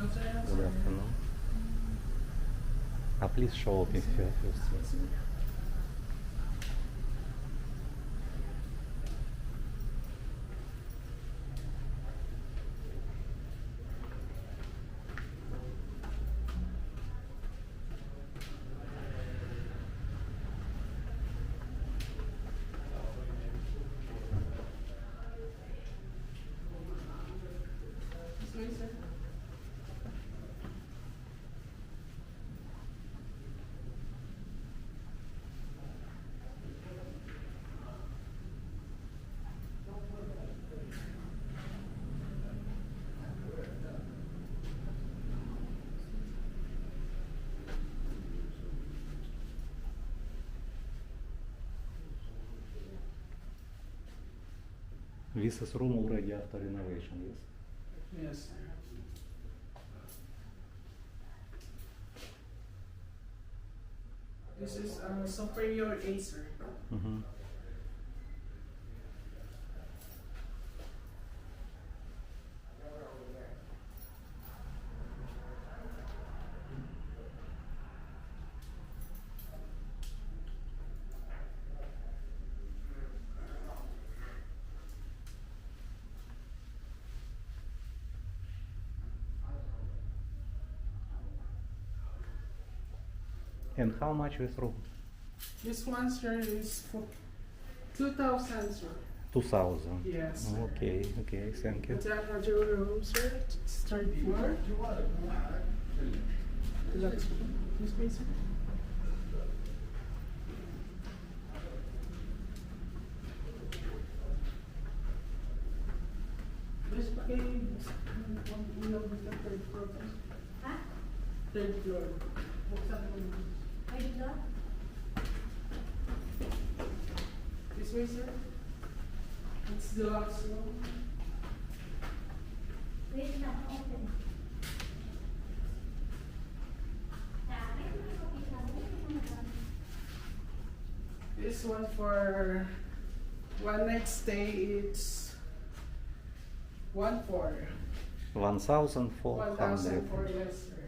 Good afternoon. Please show up if you first. This is room already after renovation, yes? Yes. This is Superior Acer. Mm-hmm. And how much this room? This one, sir, is for 2,000, sir. 2000. Yes. Okay, thank you. That was your room, sir. It's third floor. Deluxe room. This way, sir. This game is one of the third floor. Huh? Third floor. Buksan mo. Wait, look. This way, sir. It's the deluxe room. Wait lang, open. This one for one night stay, it's 1,400. 1400. 1,004, yes, sir.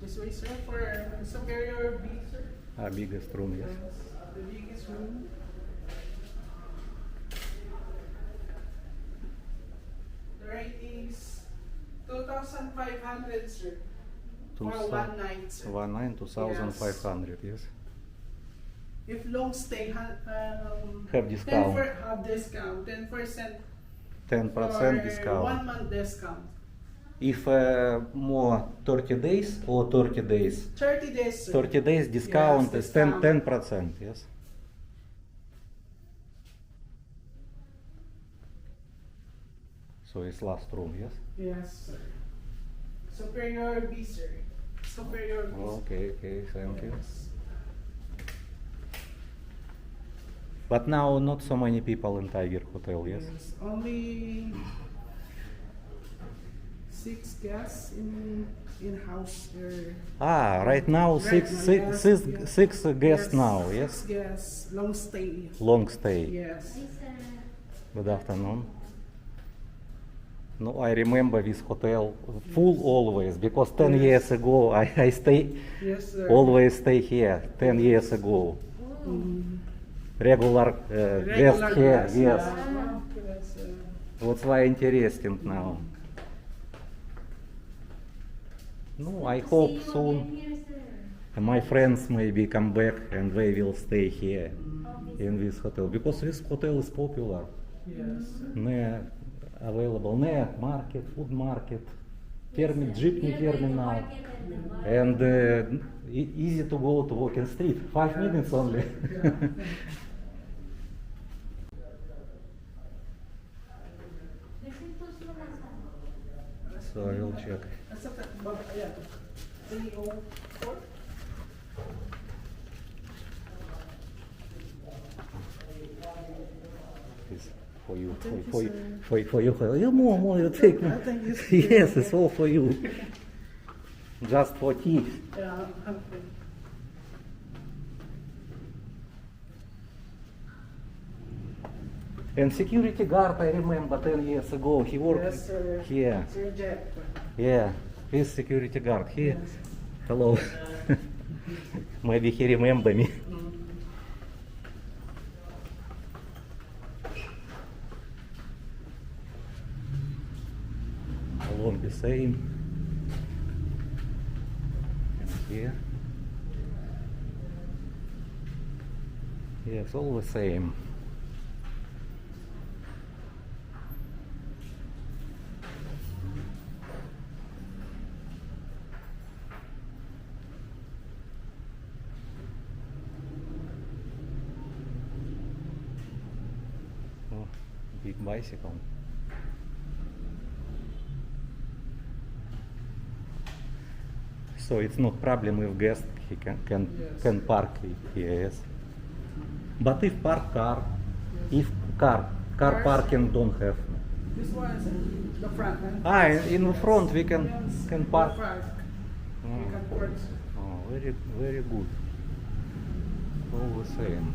This way, sir, for Superior B, sir. Biggest room, yes? The biggest room. The rate is 2,500, sir. For one night, sir. 1 night, 2500, yes? If long stay, Have discount. have discount, 10% 10% for discount. 1 month discount. If more 30 days or 30 days? 30 days, sir. 30 days discount Yes, is discount. 10%, yes? So it's last room, yes? Yes, sir. Superior B, sir. Superior B. Okay, thank you. Yes. But now not so many people in Tiger Hotel, yes? Yes, only 6 guests in house there. Right now Right now, yes. six guests now, yes? 6 guests, long stay. Long stay. Yes. Good afternoon. No, I remember this hotel full always because 10 Yes. years ago I Yes, sir. always stay here. 10 years ago, Mm. regular guest Regular here. guests, Yes, yeah. Yes, what's why interesting now. No, I hope soon my friends maybe come back and they will stay here in this hotel because this hotel is popular. yes. Near available near market, food market, jeepney terminal, and easy to go to walking street. 5 minutes only. So I will check. Nasa ayan. 304? for you. Thank you, For sir. for you. You more, you take more. I think it's- Yes, it's all for you. Just for tea. Yeah, okay. And security guard, I remember 10 years ago, he worked Yes, sir. here. Sir Jeff. Yeah, he's security guard here. Yes. Hello. Maybe he remember me. Along the same. And here. Yeah, it's all the same. Oh, big bicycle. So it's not problem if guest he can Yes. park here. Yes. But if park car, if car Cars? parking don't have. This one is the front, huh? Ah, in front we can park. The front. Oh. You can park. Oh, very good. All the same.